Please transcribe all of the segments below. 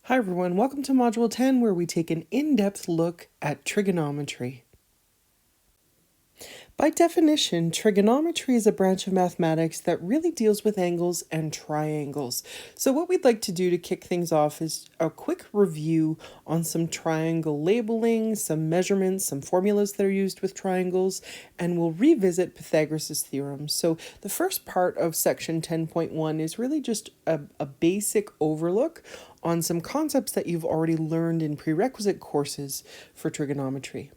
Hi everyone, welcome to Module 10 where we take an in-depth look at trigonometry. By definition, trigonometry is a branch of mathematics that really deals with angles and triangles. So what we'd like to do to kick things off is a quick review on some triangle labeling, some measurements, some formulas that are used with triangles, and we'll revisit Pythagoras' theorem. So the first part of section 10.1 is really just a basic overlook on some concepts that you've already learned in prerequisite courses for trigonometry.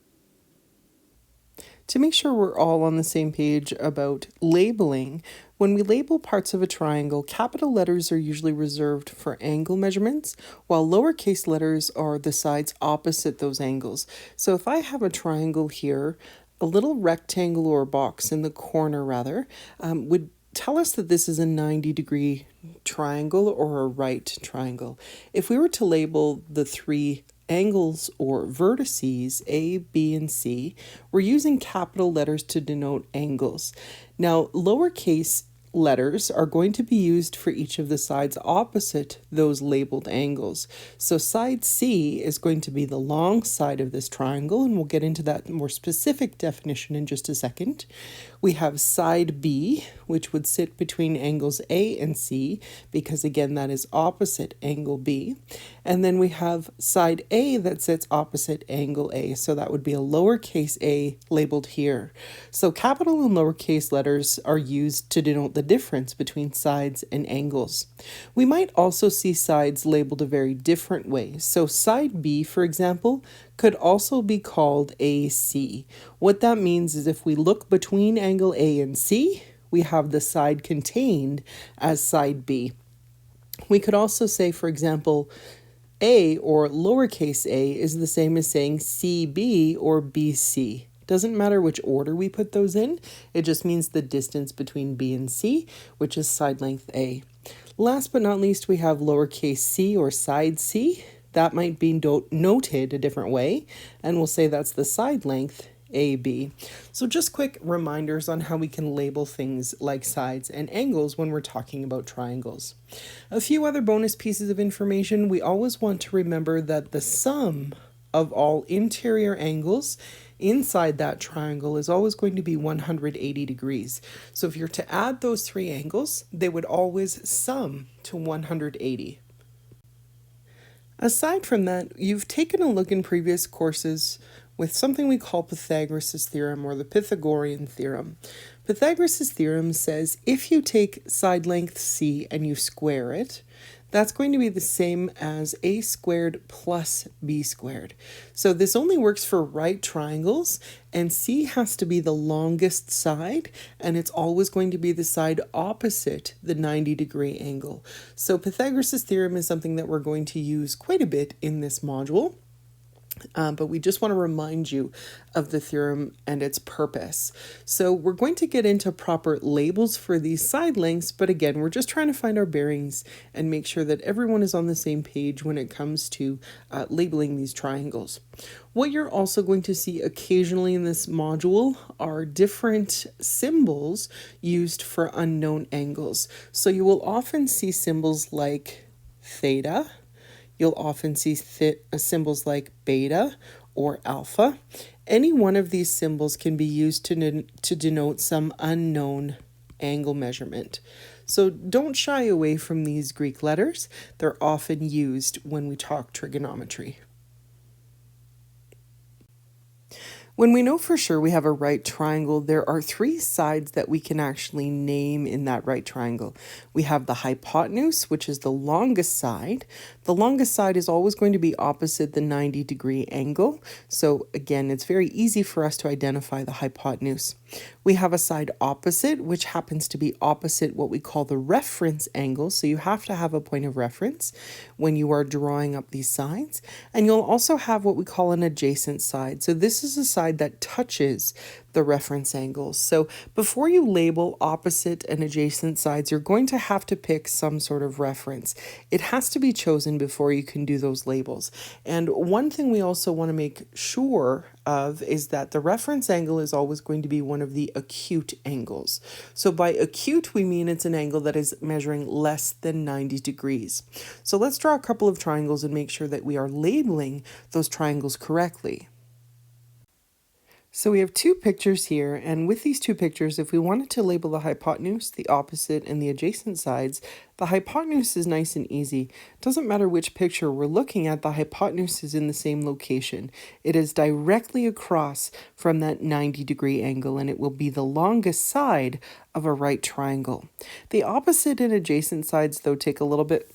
To make sure we're all on the same page about labeling, when we label parts of a triangle, capital letters are usually reserved for angle measurements, while lowercase letters are the sides opposite those angles. So if I have a triangle here, a little rectangle or box in the corner rather, would tell us that this is a 90-degree triangle or a right triangle. If we were to label the three angles or vertices A, B, and C, we're using capital letters to denote angles. Now, lowercase letters are going to be used for each of the sides opposite those labeled angles. So side C is going to be the long side of this triangle, and we'll get into that more specific definition in just a second. We have side B, which would sit between angles A and C, because again, that is opposite angle B. And then we have side A that sits opposite angle A, so that would be a lowercase a labeled here. So capital and lowercase letters are used to denote the difference between sides and angles. We might also see sides labeled a very different way. So side B, for example, could also be called AC. What that means is if we look between angle A and C, we have the side contained as side B. We could also say, for example, A or lowercase a is the same as saying CB or BC. Doesn't matter which order we put those in, it just means the distance between B and C, which is side length A. Last but not least, we have lowercase c or side C. That might be noted a different way, and we'll say that's the side length AB. So just quick reminders on how we can label things like sides and angles when we're talking about triangles. A few other bonus pieces of information. We always want to remember that the sum of all interior angles inside that triangle is always going to be 180 degrees. So if you're to add those three angles, they would always sum to 180. Aside from that, you've taken a look in previous courses with something we call Pythagoras' theorem or the Pythagorean theorem. Pythagoras' theorem says if you take side length C and you square it, that's going to be the same as a squared plus b squared. So this only works for right triangles, and C has to be the longest side, and it's always going to be the side opposite the 90-degree angle. So Pythagoras' theorem is something that we're going to use quite a bit in this module. But we just want to remind you of the theorem and its purpose. So we're going to get into proper labels for these side lengths, but again, we're just trying to find our bearings and make sure that everyone is on the same page when it comes to labeling these triangles. What you're also going to see occasionally in this module are different symbols used for unknown angles. So you will often see symbols like theta. You'll often see symbols like beta or alpha. Any one of these symbols can be used to denote some unknown angle measurement. So don't shy away from these Greek letters. They're often used when we talk trigonometry. When we know for sure we have a right triangle, there are three sides that we can actually name in that right triangle. We have the hypotenuse, which is the longest side. The longest side is always going to be opposite the 90-degree angle. So again, it's very easy for us to identify the hypotenuse. We have a side opposite, which happens to be opposite what we call the reference angle. So you have to have a point of reference when you are drawing up these sides. And you'll also have what we call an adjacent side. So this is a side side that touches the reference angles. So before you label opposite and adjacent sides, you're going to have to pick some sort of reference. It has to be chosen before you can do those labels. And one thing we also want to make sure of is that the reference angle is always going to be one of the acute angles. So by acute, we mean it's an angle that is measuring less than 90 degrees. So let's draw a couple of triangles and make sure that we are labeling those triangles correctly. So we have two pictures here, and with these two pictures, if we wanted to label the hypotenuse, the opposite, and the adjacent sides, the hypotenuse is nice and easy. It doesn't matter which picture we're looking at, the hypotenuse is in the same location. It is directly across from that 90-degree angle, and it will be the longest side of a right triangle. The opposite and adjacent sides, though, take a little bit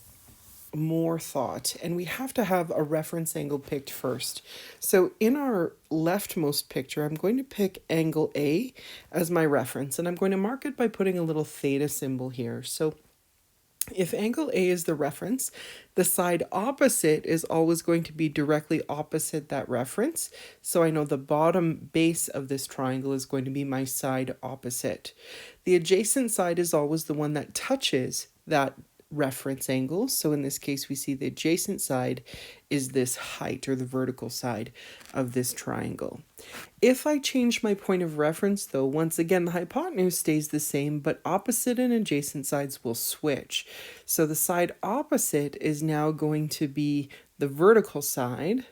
more thought, and we have to have a reference angle picked first. So in our leftmost picture, I'm going to pick angle A as my reference, and I'm going to mark it by putting a little theta symbol here. So if angle A is the reference, the side opposite is always going to be directly opposite that reference. So I know the bottom base of this triangle is going to be my side opposite. The adjacent side is always the one that touches that reference angle. So in this case, we see the adjacent side is this height, or the vertical side of this triangle. If I change my point of reference, though, once again, the hypotenuse stays the same, but opposite and adjacent sides will switch. So the side opposite is now going to be the vertical side,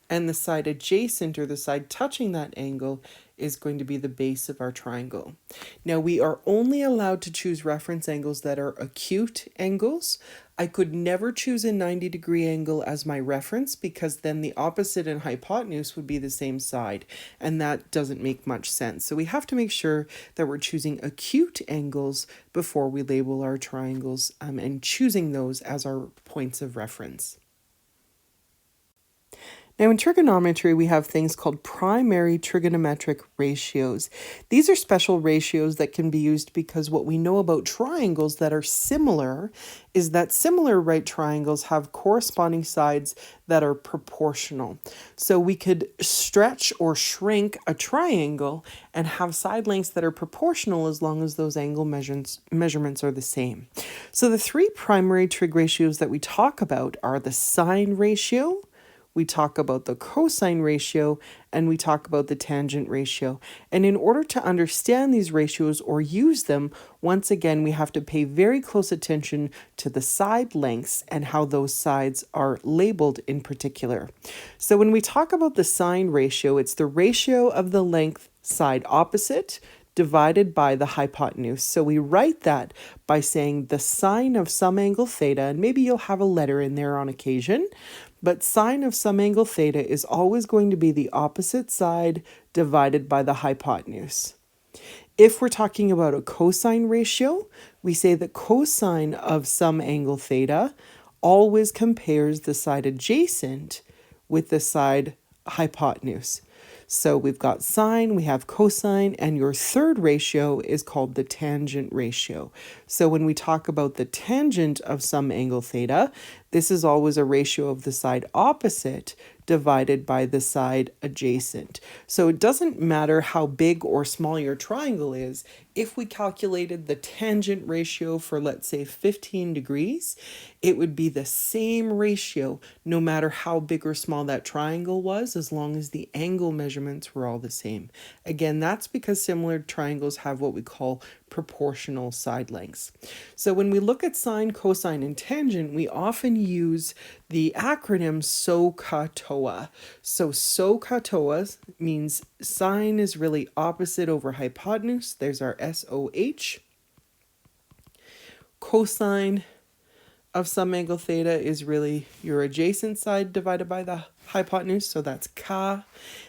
and the side adjacent, or the side touching that angle, is going to be the base of our triangle. Now we are only allowed to choose reference angles that are acute angles. I could never choose a 90-degree angle as my reference, because then the opposite and hypotenuse would be the same side, and that doesn't make much sense. So we have to make sure that we're choosing acute angles before we label our triangles, and choosing those as our points of reference. Now in trigonometry, we have things called primary trigonometric ratios. These are special ratios that can be used because what we know about triangles that are similar is that similar right triangles have corresponding sides that are proportional. So we could stretch or shrink a triangle and have side lengths that are proportional as long as those angle measurements are the same. So the three primary trig ratios that we talk about are the sine ratio, we talk about the cosine ratio, and we talk about the tangent ratio. And in order to understand these ratios or use them, once again, we have to pay very close attention to the side lengths and how those sides are labeled in particular. So when we talk about the sine ratio, it's the ratio of the length side opposite divided by the hypotenuse. So we write that by saying the sine of some angle theta, and maybe you'll have a letter in there on occasion, but sine of some angle theta is always going to be the opposite side divided by the hypotenuse. If we're talking about a cosine ratio, we say that cosine of some angle theta always compares the side adjacent with the side hypotenuse. So we've got sine, we have cosine, and your third ratio is called the tangent ratio. So when we talk about the tangent of some angle theta, this is always a ratio of the side opposite divided by the side adjacent. So it doesn't matter how big or small your triangle is. If we calculated the tangent ratio for, let's say, 15 degrees, it would be the same ratio no matter how big or small that triangle was, as long as the angle measurements were all the same. Again, that's because similar triangles have what we call proportional side lengths. So when we look at sine, cosine, and tangent, we often use the acronym SOHCAHTOA. So SOHCAHTOA means sine is really opposite over hypotenuse. There's our SOH. Cosine of some angle theta is really your adjacent side divided by the hypotenuse, so that's ka.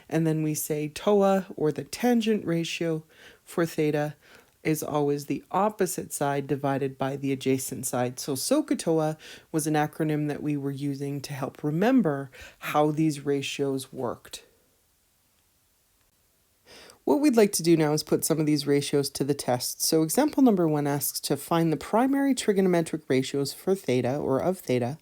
And then we say TOA, or the tangent ratio for theta, is always the opposite side divided by the adjacent side. So SOHCAHTOA was an acronym that we were using to help remember how these ratios worked. What we'd like to do now is put some of these ratios to the test. So example number 1 asks to find the primary trigonometric ratios for theta, or of theta,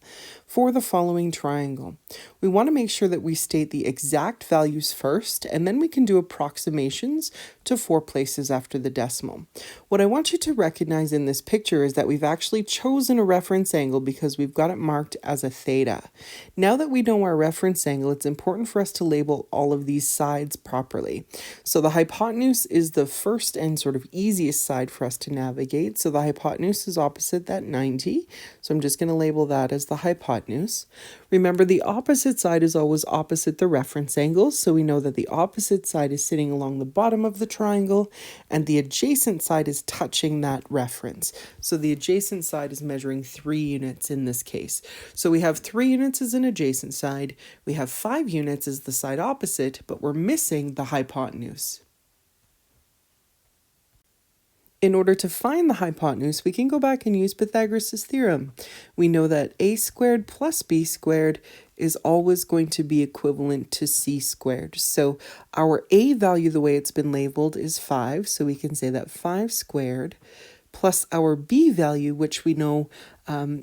for the following triangle. We want to make sure that we state the exact values first, and then we can do approximations to 4 places after the decimal. What I want you to recognize in this picture is that we've actually chosen a reference angle because we've got it marked as a theta. Now that we know our reference angle, it's important for us to label all of these sides properly. So the hypotenuse is the first and sort of easiest side for us to navigate. So the hypotenuse is opposite that 90. So I'm just going to label that as the hypotenuse. Remember, the opposite side is always opposite the reference angle. So we know that the opposite side is sitting along the bottom of the triangle and the adjacent side is touching that reference. So the adjacent side is measuring 3 units in this case. So we have 3 units as an adjacent side. We have 5 units as the side opposite, but we're missing the hypotenuse. In order to find the hypotenuse, we can go back and use Pythagoras' theorem. We know that a squared plus b squared is always going to be equivalent to c squared. So our a value, the way it's been labeled, is 5. So we can say that 5 squared plus our b value, which we know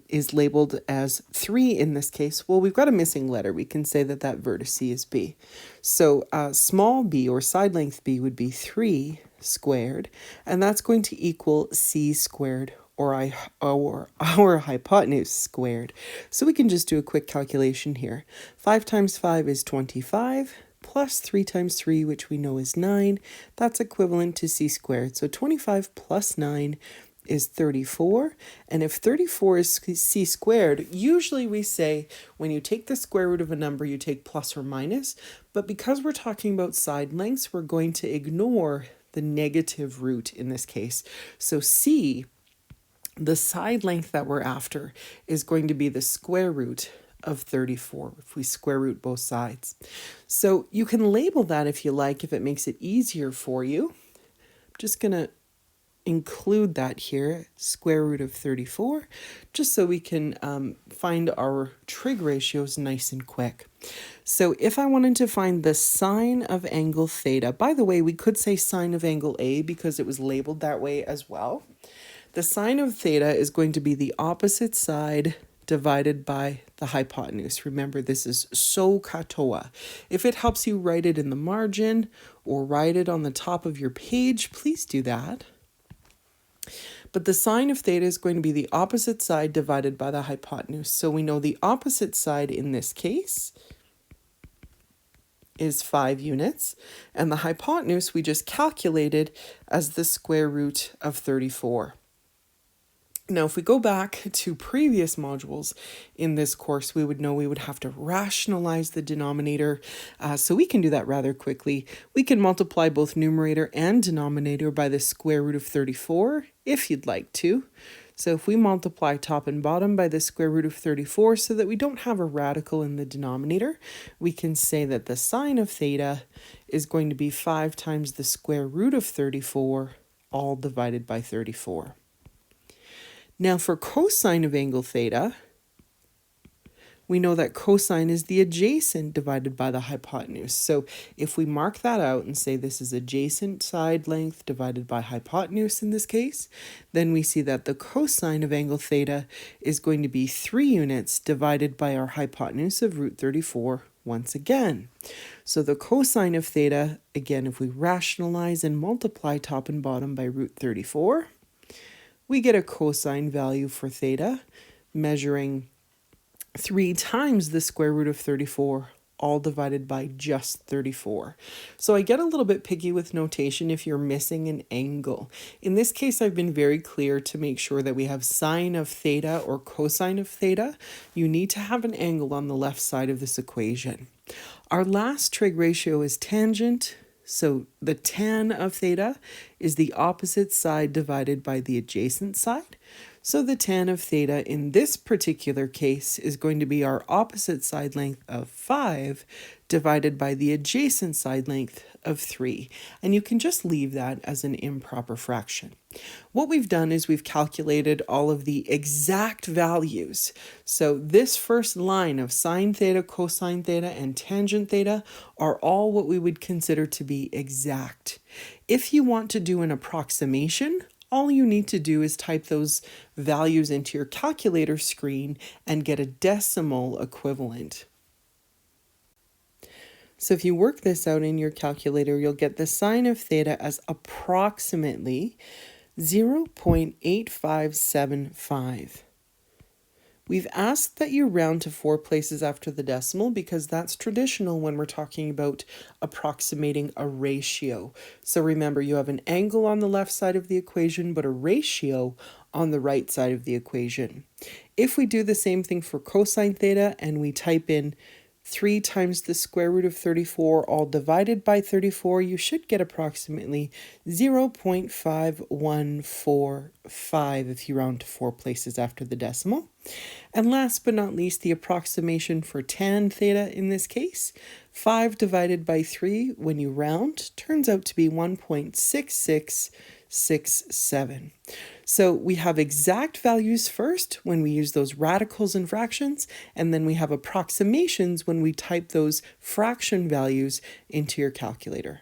is labeled as 3 in this case. Well, we've got a missing letter. We can say that that vertex is b. So small b, or side length b, would be 3 squared, and that's going to equal c squared, or our hypotenuse squared. So we can just do a quick calculation here. 5 times 5 is 25, plus 3 times 3, which we know is 9. That's equivalent to c squared. So 25 plus 9 is 34. And if 34 is c squared, usually we say when you take the square root of a number, you take plus or minus. But because we're talking about side lengths, we're going to ignore the negative root in this case. So c, the side length that we're after, is going to be the square root of 34 if we square root both sides. So you can label that if you like, if it makes it easier for you. I'm just going to include that here, square root of 34, just so we can find our trig ratios nice and quick. So if I wanted to find the sine of angle theta, by the way, we could say sine of angle A because it was labeled that way as well. The sine of theta is going to be the opposite side divided by the hypotenuse. Remember, this is so katoa. If it helps you write it in the margin or write it on the top of your page, please do that. But the sine of theta is going to be the opposite side divided by the hypotenuse. So we know the opposite side in this case is 5 units, and the hypotenuse we just calculated as the square root of 34. Now, if we go back to previous modules in this course, we would know we would have to rationalize the denominator. So we can do that rather quickly. We can multiply both numerator and denominator by the square root of 34, if you'd like to. So if we multiply top and bottom by the square root of 34 so that we don't have a radical in the denominator, we can say that the sine of theta is going to be 5 times the square root of 34, all divided by 34. Now for cosine of angle theta, we know that cosine is the adjacent divided by the hypotenuse. So if we mark that out and say this is adjacent side length divided by hypotenuse in this case, then we see that the cosine of angle theta is going to be 3 units divided by our hypotenuse of root 34 once again. So the cosine of theta, again, if we rationalize and multiply top and bottom by root 34, we get a cosine value for theta measuring 3 times the square root of 34, all divided by just 34. So I get a little bit picky with notation if you're missing an angle. In this case, I've been very clear to make sure that we have sine of theta or cosine of theta. You need to have an angle on the left side of this equation. Our last trig ratio is tangent. So the tan of theta is the opposite side divided by the adjacent side. So the tan of theta in this particular case is going to be our opposite side length of 5 divided by the adjacent side length of 3. And you can just leave that as an improper fraction. What we've done is we've calculated all of the exact values. So this first line of sine theta, cosine theta, and tangent theta are all what we would consider to be exact. If you want to do an approximation, all you need to do is type those values into your calculator screen and get a decimal equivalent. So if you work this out in your calculator, you'll get the sine of theta as approximately 0.8575. We've asked that you round to 4 places after the decimal because that's traditional when we're talking about approximating a ratio. So remember, you have an angle on the left side of the equation, but a ratio on the right side of the equation. If we do the same thing for cosine theta and we type in 3 times the square root of 34 all divided by 34, you should get approximately 0.5145 if you round to 4 places after the decimal. And last but not least, the approximation for tan theta in this case, 5 divided by 3 when you round turns out to be 1.6667. So we have exact values first when we use those radicals and fractions, and then we have approximations when we type those fraction values into your calculator.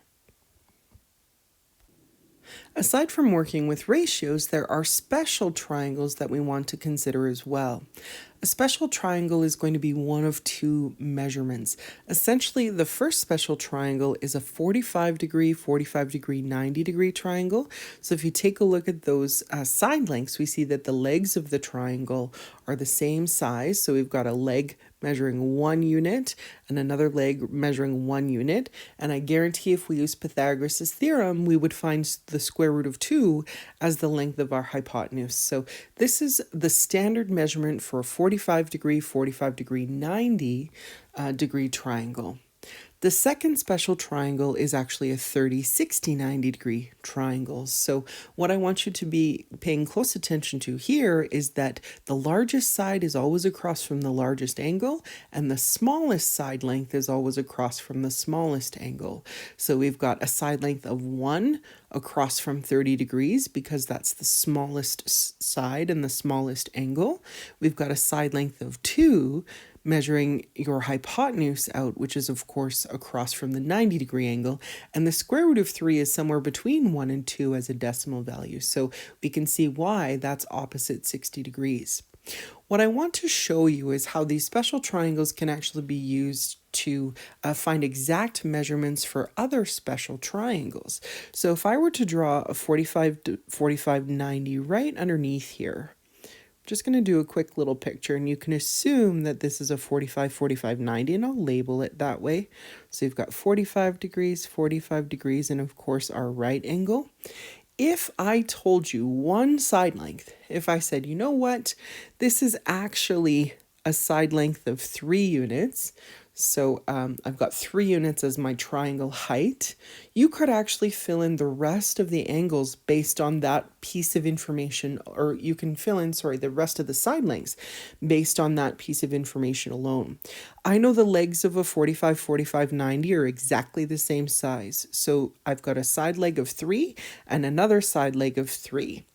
Aside from working with ratios, there are special triangles that we want to consider as well. A special triangle is going to be one of 2 measurements. Essentially, the first special triangle is a 45 degree, 90 degree triangle. So if you take a look at those side lengths, we see that the legs of the triangle are the same size. So we've got a leg measuring 1 unit and another leg measuring 1 unit. And I guarantee if we use Pythagoras' theorem, we would find the square root of 2 as the length of our hypotenuse. So this is the standard measurement for a 45 degree, 90 degree triangle. The second special triangle is actually a 30, 60, 90 degree triangle. So what I want you to be paying close attention to here is that the largest side is always across from the largest angle, and the smallest side length is always across from the smallest angle. So we've got a side length of 1 across from 30 degrees because that's the smallest side and the smallest angle. We've got a side length of 2 measuring your hypotenuse out, which is of course across from the 90 degree angle, and the square root of 3 is somewhere between 1 and 2 as a decimal value. So we can see why that's opposite 60 degrees. What I want to show you is how these special triangles can actually be used to find exact measurements for other special triangles. So if I were to draw a 45, 90 right underneath here, just going to do a quick little picture, and you can assume that this is a 45, 90, and I'll label it that way. So you've got 45 degrees, and of course our right angle. If I told you one side length, if I said, you know what, this is actually a side length of 3 units, so I've got 3 units as my triangle height, you could actually fill in the rest of the angles based on that piece of information, or you can fill in, the rest of the side lengths based on that piece of information alone. I know the legs of a 45, 90 are exactly the same size. So I've got a side leg of 3 and another side leg of 3.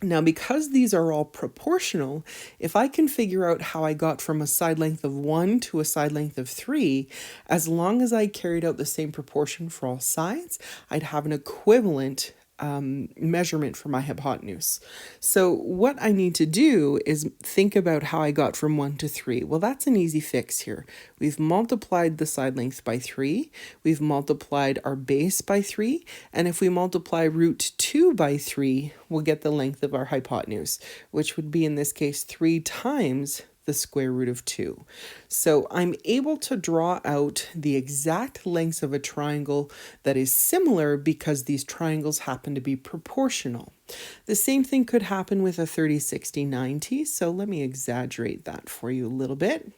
Now, because these are all proportional, if I can figure out how I got from a side length of 1 to a side length of 3, as long as I carried out the same proportion for all sides, I'd have an equivalent measurement for my hypotenuse. So what I need to do is think about how I got from 1 to 3. Well, that's an easy fix here. We've multiplied the side length by 3. We've multiplied our base by 3. And if we multiply root 2 by 3, we'll get the length of our hypotenuse, which would be in this case 3 times the square root of 2. So I'm able to draw out the exact lengths of a triangle that is similar because these triangles happen to be proportional. The same thing could happen with a 30, 60, 90. So let me exaggerate that for you a little bit.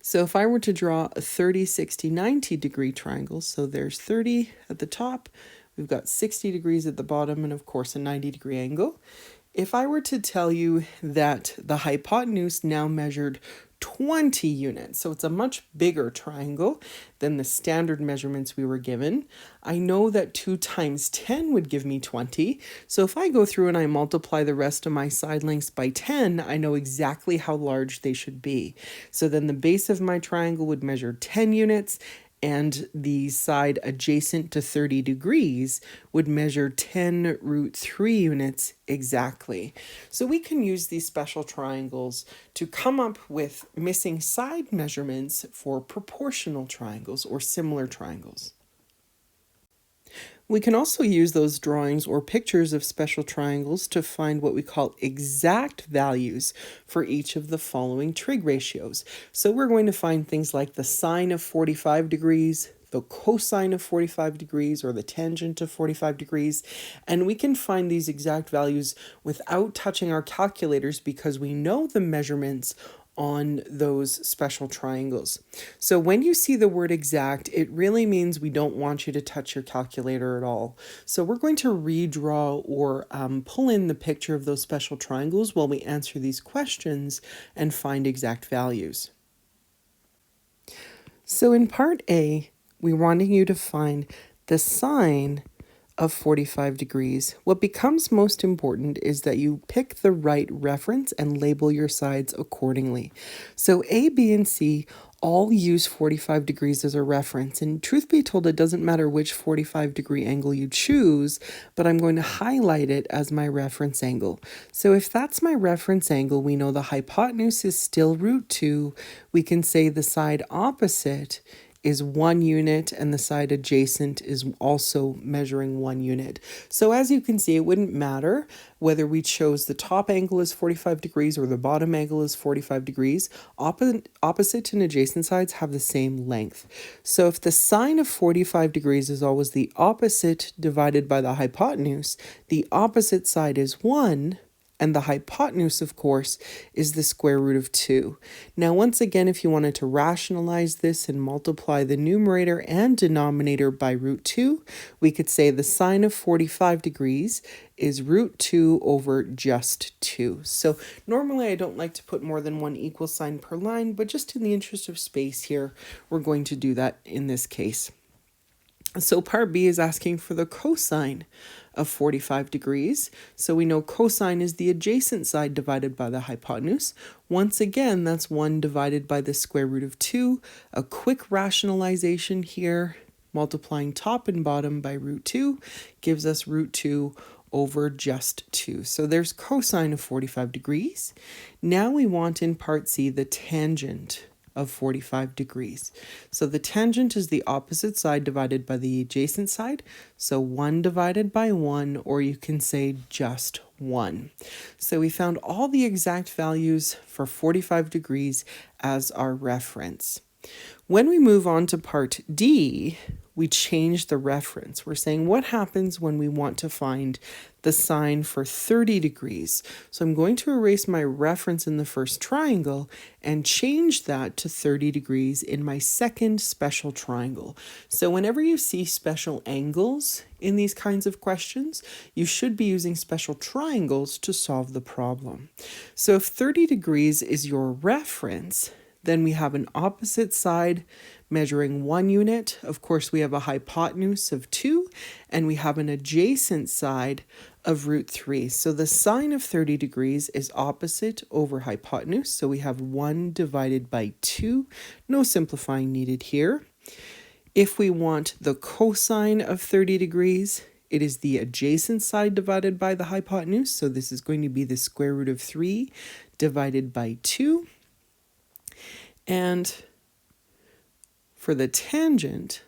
So if I were to draw a 30, 60, 90 degree triangle, so there's 30 at the top, we've got 60 degrees at the bottom, and of course a 90 degree angle. If I were to tell you that the hypotenuse now measured 20 units, so it's a much bigger triangle than the standard measurements we were given, I know that 2 times 10 would give me 20. So if I go through and I multiply the rest of my side lengths by 10, I know exactly how large they should be. So then the base of my triangle would measure 10 units, and the side adjacent to 30 degrees would measure 10 root 3 units exactly. So we can use these special triangles to come up with missing side measurements for proportional triangles or similar triangles. We can also use those drawings or pictures of special triangles to find what we call exact values for each of the following trig ratios. So we're going to find things like the sine of 45 degrees, the cosine of 45 degrees, or the tangent of 45 degrees. And we can find these exact values without touching our calculators because we know the measurements on those special triangles. So when you see the word exact, it really means we don't want you to touch your calculator at all. So we're going to redraw or pull in the picture of those special triangles while we answer these questions and find exact values. So in part A, we're wanting you to find the sine of 45 degrees. What becomes most important is that you pick the right reference and label your sides accordingly. So A, B, and C all use 45 degrees as a reference, and truth be told, it doesn't matter which 45-degree angle you choose, but I'm going to highlight it as my reference angle. So if that's my reference angle, we know the hypotenuse is still root 2. We can say the side opposite is 1 unit and the side adjacent is also measuring 1 unit. So as you can see, it wouldn't matter whether we chose the top angle is 45 degrees or the bottom angle is 45 degrees. Opposite and adjacent sides have the same length. So if the sine of 45 degrees is always the opposite divided by the hypotenuse, the opposite side is 1. And the hypotenuse, of course, is the square root of 2. Now, once again, if you wanted to rationalize this and multiply the numerator and denominator by root 2, we could say the sine of 45 degrees is root 2 over just 2. So normally I don't like to put more than one equal sign per line, but just in the interest of space here, we're going to do that in this case. So part B is asking for the cosine of 45 degrees. So we know cosine is the adjacent side divided by the hypotenuse. Once again, that's 1 divided by the square root of 2. A quick rationalization here, multiplying top and bottom by root 2 gives us root 2 over just 2. So there's cosine of 45 degrees. Now we want in part C the tangent of 45 degrees. So the tangent is the opposite side divided by the adjacent side. So 1 divided by 1, or you can say just 1. So we found all the exact values for 45 degrees as our reference. When we move on to part D, we change the reference. We're saying what happens when we want to find the sine for 30 degrees. So I'm going to erase my reference in the first triangle and change that to 30 degrees in my second special triangle. So whenever you see special angles in these kinds of questions, you should be using special triangles to solve the problem. So if 30 degrees is your reference, then we have an opposite side measuring 1 unit. Of course, we have a hypotenuse of 2, and we have an adjacent side of root 3. So the sine of 30 degrees is opposite over hypotenuse. So we have 1 divided by 2. No simplifying needed here. If we want the cosine of 30 degrees, it is the adjacent side divided by the hypotenuse. So this is going to be the square root of 3 divided by 2. And for the tangent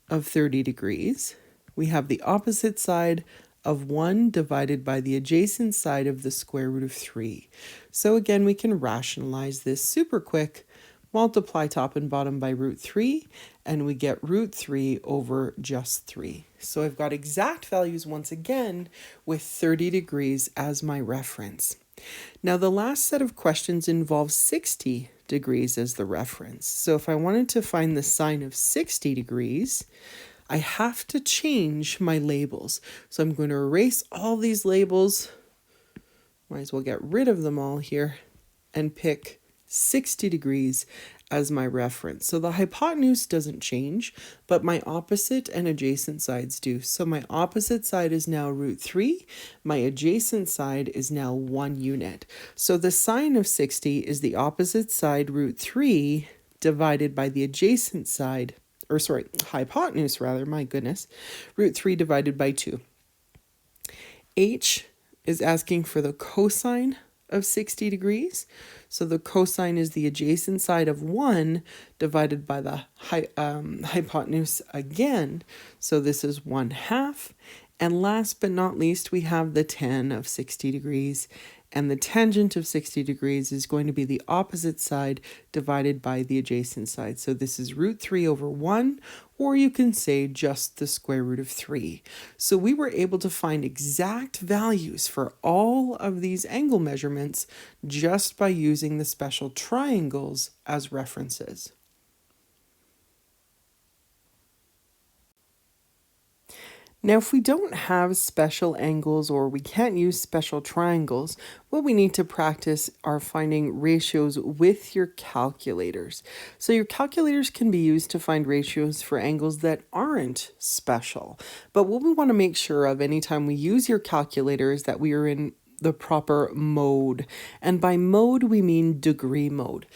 of 30 degrees, we have the opposite side of 1 divided by the adjacent side of the square root of 3. So again, we can rationalize this super quick, multiply top and bottom by root 3, and we get root 3 over just 3. So I've got exact values once again with 30 degrees as my reference. Now the last set of questions involves 60 degrees as the reference. So if I wanted to find the sine of 60 degrees, I have to change my labels. So I'm going to erase all these labels. Might as well get rid of them all here and pick 60 degrees as my reference. So the hypotenuse doesn't change, but my opposite and adjacent sides do. So my opposite side is now root 3. My adjacent side is now 1 unit. So the sine of 60 is the opposite side root 3 divided by the adjacent side, or sorry, hypotenuse rather, my goodness, root 3 divided by 2. H is asking for the cosine of 60 degrees. So the cosine is the adjacent side of 1 divided by the hypotenuse again. So this is 1/2. And last but not least, we have the tan of 60 degrees. And the tangent of 60 degrees is going to be the opposite side divided by the adjacent side. So this is root 3 over 1, or you can say just the square root of 3. So we were able to find exact values for all of these angle measurements just by using the special triangles as references. Now, if we don't have special angles or we can't use special triangles, what we need to practice are finding ratios with your calculators. So your calculators can be used to find ratios for angles that aren't special. But what we want to make sure of anytime we use your calculator is that we are in the proper mode. And by mode, we mean degree mode.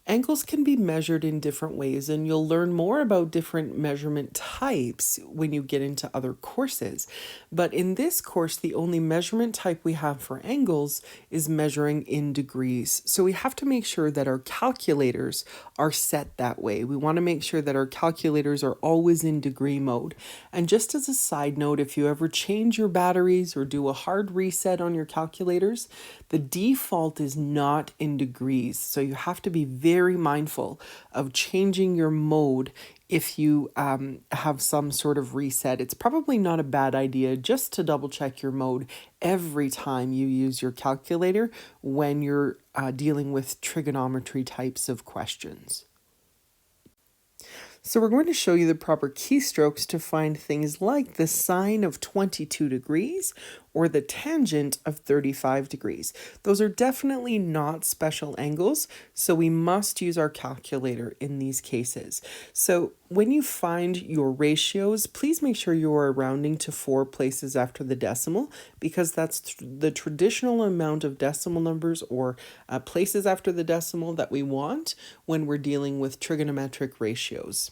Angles can be measured in different ways, and you'll learn more about different measurement types when you get into other courses. But in this course, the only measurement type we have for angles is measuring in degrees. So we have to make sure that our calculators are set that way. We want to make sure that our calculators are always in degree mode. And just as a side note, if you ever change your batteries or do a hard reset on your calculators, the default is not in degrees. So you have to be very mindful of changing your mode if you have some sort of reset. It's probably not a bad idea just to double check your mode every time you use your calculator when you're dealing with trigonometry types of questions. So we're going to show you the proper keystrokes to find things like the sine of 22 degrees or the tangent of 35 degrees. Those are definitely not special angles, so we must use our calculator in these cases. So when you find your ratios, please make sure you are rounding to 4 places after the decimal, because that's the traditional amount of decimal numbers or places after the decimal that we want when we're dealing with trigonometric ratios.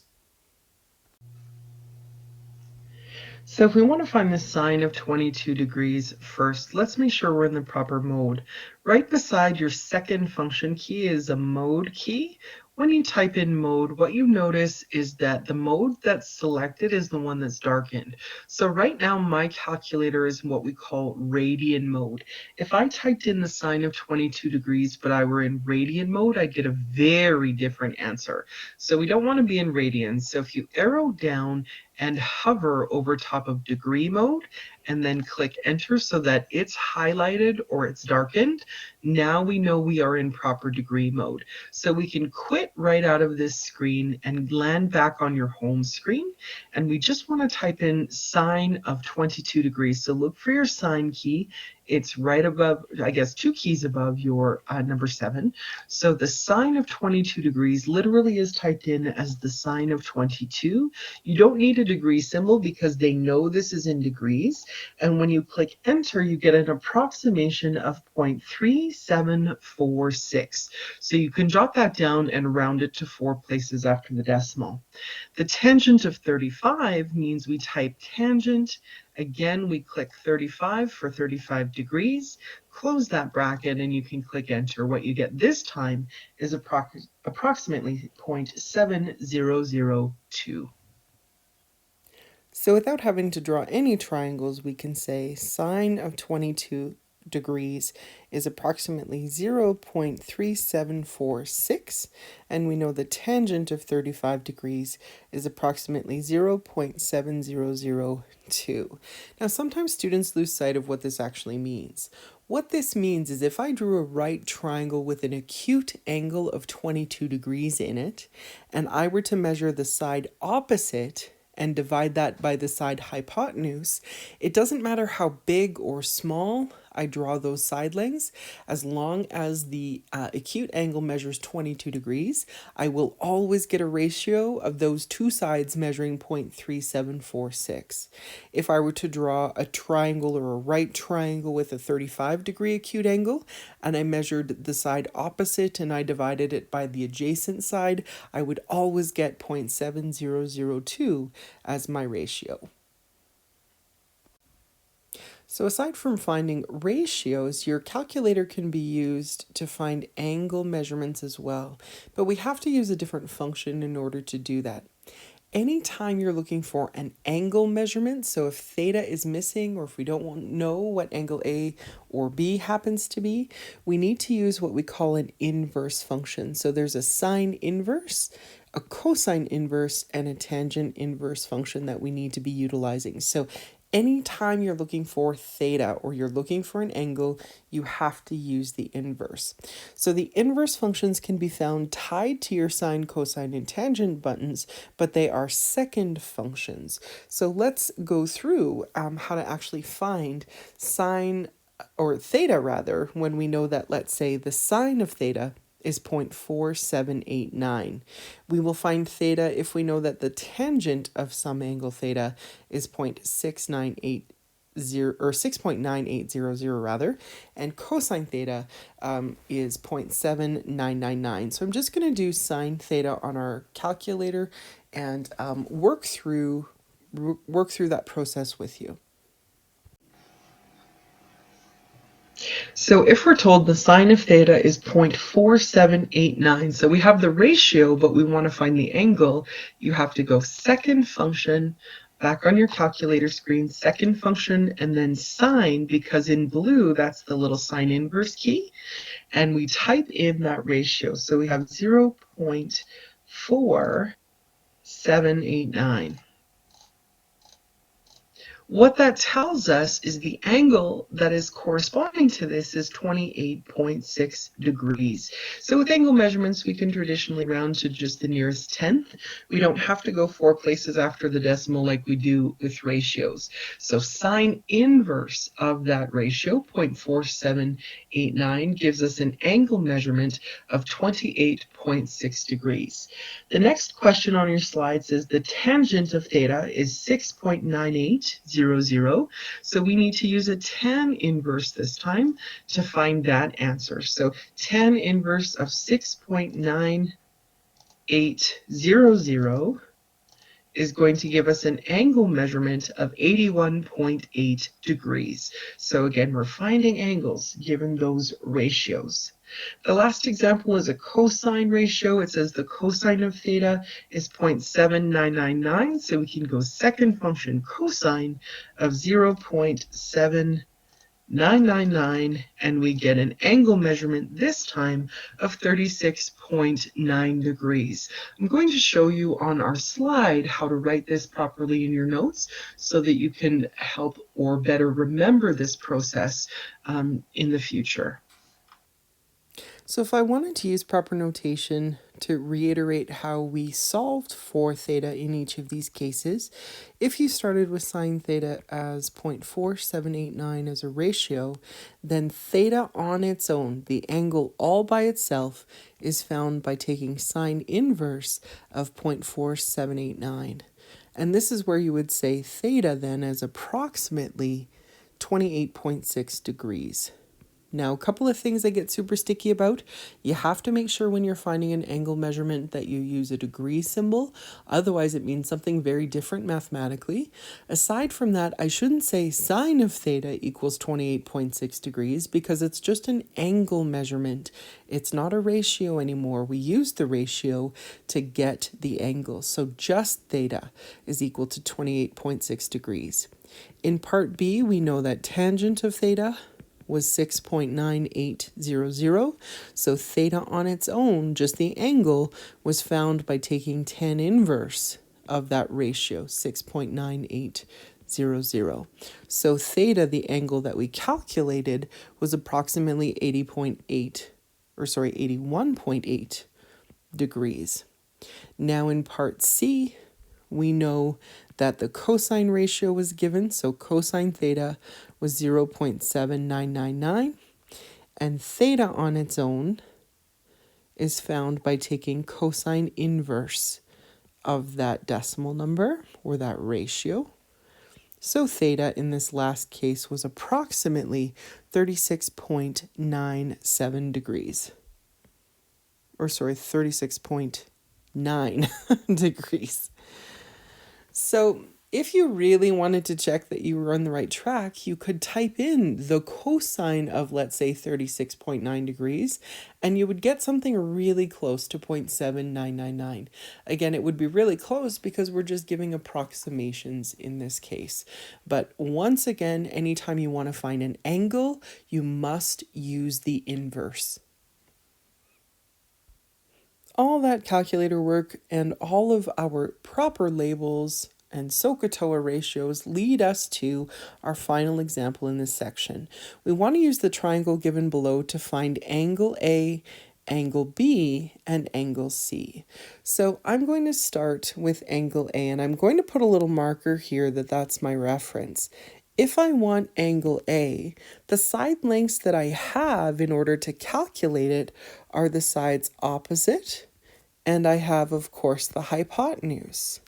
So if we want to find the sine of 22 degrees first, let's make sure we're in the proper mode. Right beside your second function key is a mode key. When you type in mode, what you notice is that the mode that's selected is the one that's darkened. So right now my calculator is what we call radian mode. If I typed in the sine of 22 degrees but I were in radian mode, I'd get a very different answer. So we don't want to be in radians. So if you arrow down and hover over top of degree mode and then click enter so that it's highlighted or it's darkened, now we know we are in proper degree mode. So we can quit right out of this screen and land back on your home screen. And we just want to type in sine of 22 degrees. So look for your sine key. It's right above, I guess, 2 keys above your number 7. So the sine of 22 degrees literally is typed in as the sine of 22. You don't need a degree symbol because they know this is in degrees. And when you click enter, you get an approximation of 0.3746. So you can jot that down and round it to 4 places after the decimal. The tangent of 35 means we type tangent. Again, we click 35 for 35 degrees, close that bracket, and you can click enter. What you get this time is approximately 0.7002. So without having to draw any triangles, we can say sine of 22 degrees is approximately 0.3746, and we know the tangent of 35 degrees is approximately 0.7002. Now, sometimes students lose sight of what this actually means. What this means is if I drew a right triangle with an acute angle of 22 degrees in it, and I were to measure the side opposite and divide that by the side hypotenuse, it doesn't matter how big or small I draw those side lengths, as long as the acute angle measures 22 degrees, I will always get a ratio of those two sides measuring 0.3746. If I were to draw a triangle or a right triangle with a 35-degree acute angle, and I measured the side opposite and I divided it by the adjacent side, I would always get 0.7002 as my ratio. So aside from finding ratios, your calculator can be used to find angle measurements as well. But we have to use a different function in order to do that. Anytime you're looking for an angle measurement, so if theta is missing or if we don't know what angle A or B happens to be, we need to use what we call an inverse function. So there's a sine inverse, a cosine inverse, and a tangent inverse function that we need to be utilizing. So anytime you're looking for theta or you're looking for an angle, you have to use the inverse. So the inverse functions can be found tied to your sine, cosine, and tangent buttons, but they are second functions. So let's go through how to actually find sine, or theta rather, when we know that, let's say, the sine of theta is 0.4789. We will find theta if we know that the tangent of some angle theta is 0.698 or 6.9800 rather, and cosine theta is 0.7999. So I'm just going to do sine theta on our calculator and work through that process with you. So if we're told the sine of theta is 0.4789, so we have the ratio, but we want to find the angle, you have to go second function, back on your calculator screen, second function, and then sine, because in blue, that's the little sine inverse key, and we type in that ratio. So we have 0.4789. What that tells us is the angle that is corresponding to this is 28.6 degrees. So with angle measurements, we can traditionally round to just the nearest tenth. We don't have to go 4 places after the decimal like we do with ratios. So sine inverse of that ratio, 0.4789, gives us an angle measurement of 28.6 degrees. The next question on your slide says the tangent of theta is 6.9800. So we need to use a tan inverse this time to find that answer. So tan inverse of 6.9800 is going to give us an angle measurement of 81.8 degrees. So again, we're finding angles given those ratios. The last example is a cosine ratio. It says the cosine of theta is 0.7999, so we can go second function cosine of 0.7999, and we get an angle measurement this time of 36.9 degrees. I'm going to show you on our slide how to write this properly in your notes so that you can help or better remember this process in the future. So if I wanted to use proper notation to reiterate how we solved for theta in each of these cases, if you started with sine theta as 0.4789 as a ratio, then theta on its own, the angle all by itself, is found by taking sine inverse of 0.4789. And this is where you would say theta then as approximately 28.6 degrees. Now, a couple of things I get super sticky about. You have to make sure when you're finding an angle measurement that you use a degree symbol. Otherwise, it means something very different mathematically. Aside from that, I shouldn't say sine of theta equals 28.6 degrees because it's just an angle measurement. It's not a ratio anymore. We use the ratio to get the angle. So just theta is equal to 28.6 degrees. In part B, we know that tangent of theta was 6.9800. So theta on its own, just the angle, was found by taking tan inverse of that ratio, 6.9800. So theta, the angle that we calculated, was approximately 81.8 degrees. Now in part C, we know that the cosine ratio was given, so cosine theta was 0.7999, and theta on its own is found by taking cosine inverse of that decimal number, or that ratio. So theta in this last case was approximately 36.97 degrees. Or sorry, 36.9 degrees. So if you really wanted to check that you were on the right track, you could type in the cosine of, let's say, 36.9 degrees, and you would get something really close to 0.7999. Again, it would be really close because we're just giving approximations in this case. But once again, anytime you want to find an angle, you must use the inverse. All that calculator work and all of our proper labels and SOHCAHTOA ratios lead us to our final example in this section. We want to use the triangle given below to find angle A, angle B, and angle C. So I'm going to start with angle A, and I'm going to put a little marker here that's my reference. If I want angle A, the side lengths that I have in order to calculate it are the sides opposite, and I have, of course, the hypotenuse.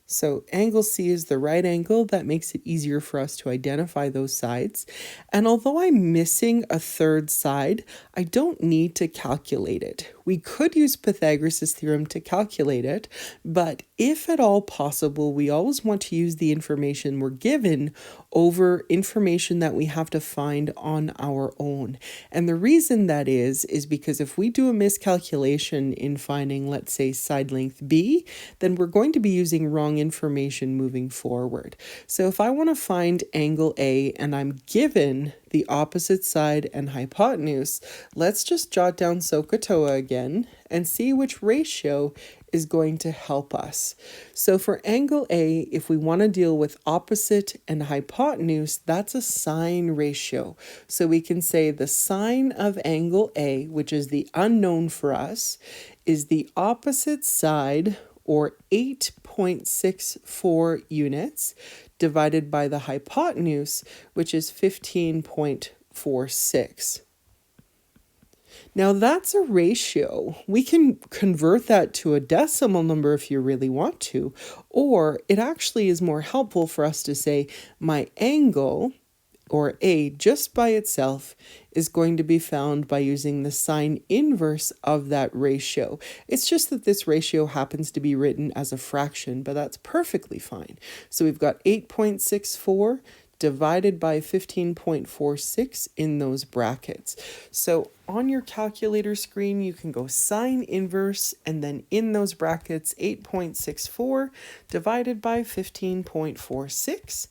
So angle C is the right angle. That makes it easier for us to identify those sides. And although I'm missing a third side, I don't need to calculate it. We could use Pythagoras' theorem to calculate it, but if at all possible, we always want to use the information we're given over information that we have to find on our own. And the reason that is because if we do a miscalculation in finding, let's say, side length B, then we're going to be using wrong information moving forward. So if I want to find angle A and I'm given the opposite side and hypotenuse, let's just jot down SOHCAHTOA again and see which ratio is going to help us. So for angle A, if we want to deal with opposite and hypotenuse, that's a sine ratio. So we can say the sine of angle A, which is the unknown for us, is the opposite side, or 8.64 units, divided by the hypotenuse, which is 15.46. Now that's a ratio. We can convert that to a decimal number if you really want to, or it actually is more helpful for us to say my angle, or A, just by itself, is going to be found by using the sine inverse of that ratio. It's just that this ratio happens to be written as a fraction, but that's perfectly fine. So we've got 8.64 divided by 15.46 in those brackets. So on your calculator screen, you can go sine inverse, and then in those brackets, 8.64 divided by 15.46.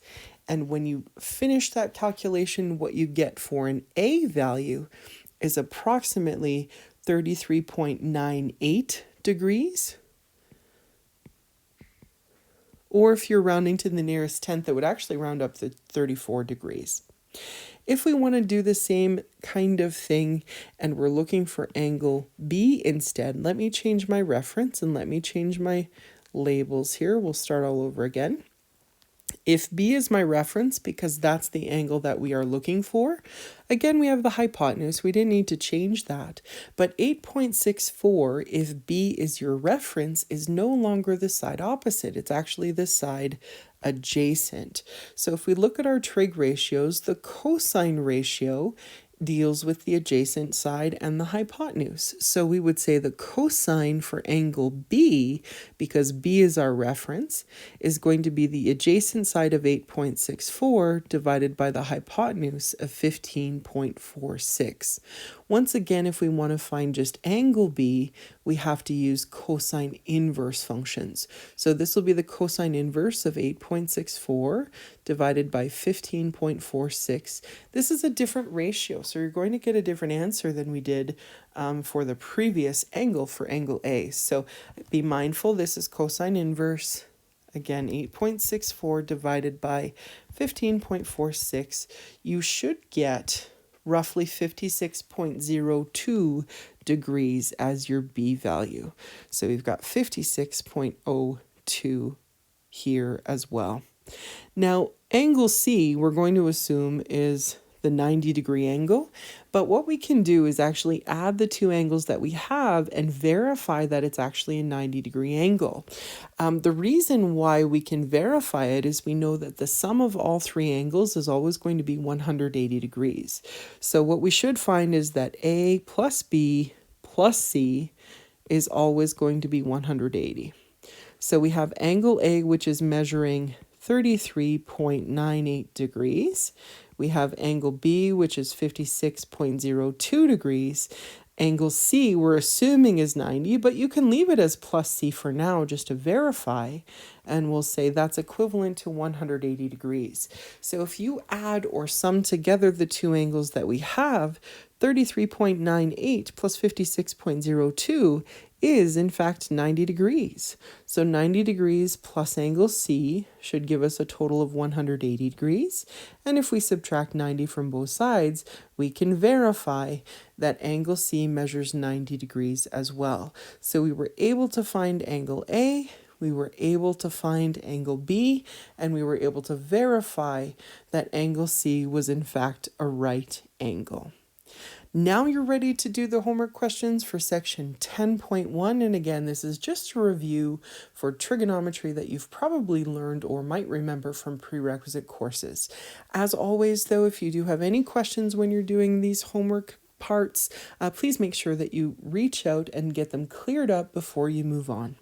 And when you finish that calculation, what you get for an A value is approximately 33.98 degrees. Or if you're rounding to the nearest tenth, it would actually round up to 34 degrees. If we want to do the same kind of thing and we're looking for angle B instead, let me change my reference and let me change my labels here. We'll start all over again. If B is my reference, because that's the angle that we are looking for, again, we have the hypotenuse. We didn't need to change that. But 8.64, if B is your reference, is no longer the side opposite. It's actually the side adjacent. So if we look at our trig ratios, the cosine ratio deals with the adjacent side and the hypotenuse. So we would say the cosine for angle B, because B is our reference, is going to be the adjacent side of 8.64 divided by the hypotenuse of 15.46. Once again, if we want to find just angle B, we have to use cosine inverse functions. So this will be the cosine inverse of 8.64 divided by 15.46. This is a different ratio, so you're going to get a different answer than we did for the previous angle for angle A. So be mindful, this is cosine inverse. Again, 8.64 divided by 15.46. You should get roughly 56.02 degrees as your B value. So we've got 56.02 here as well. Now, angle C, we're going to assume is the 90-degree angle, but what we can do is actually add the two angles that we have and verify that it's actually a 90-degree angle. The reason why we can verify it is we know that the sum of all three angles is always going to be 180 degrees. So what we should find is that A plus B plus C is always going to be 180. So we have angle A, which is measuring 33.98 degrees. We have angle B, which is 56.02 degrees. Angle C, we're assuming is 90, but you can leave it as plus C for now just to verify, and we'll say that's equivalent to 180 degrees. So if you add or sum together the two angles that we have, 33.98 plus 56.02 is in fact 90 degrees. So 90 degrees plus angle C should give us a total of 180 degrees. And if we subtract 90 from both sides, we can verify that angle C measures 90 degrees as well. So we were able to find angle A, we were able to find angle B, and we were able to verify that angle C was in fact a right angle. Now you're ready to do the homework questions for section 10.1. And again, this is just a review for trigonometry that you've probably learned or might remember from prerequisite courses. As always, though, if you do have any questions when you're doing these homework parts, please make sure that you reach out and get them cleared up before you move on.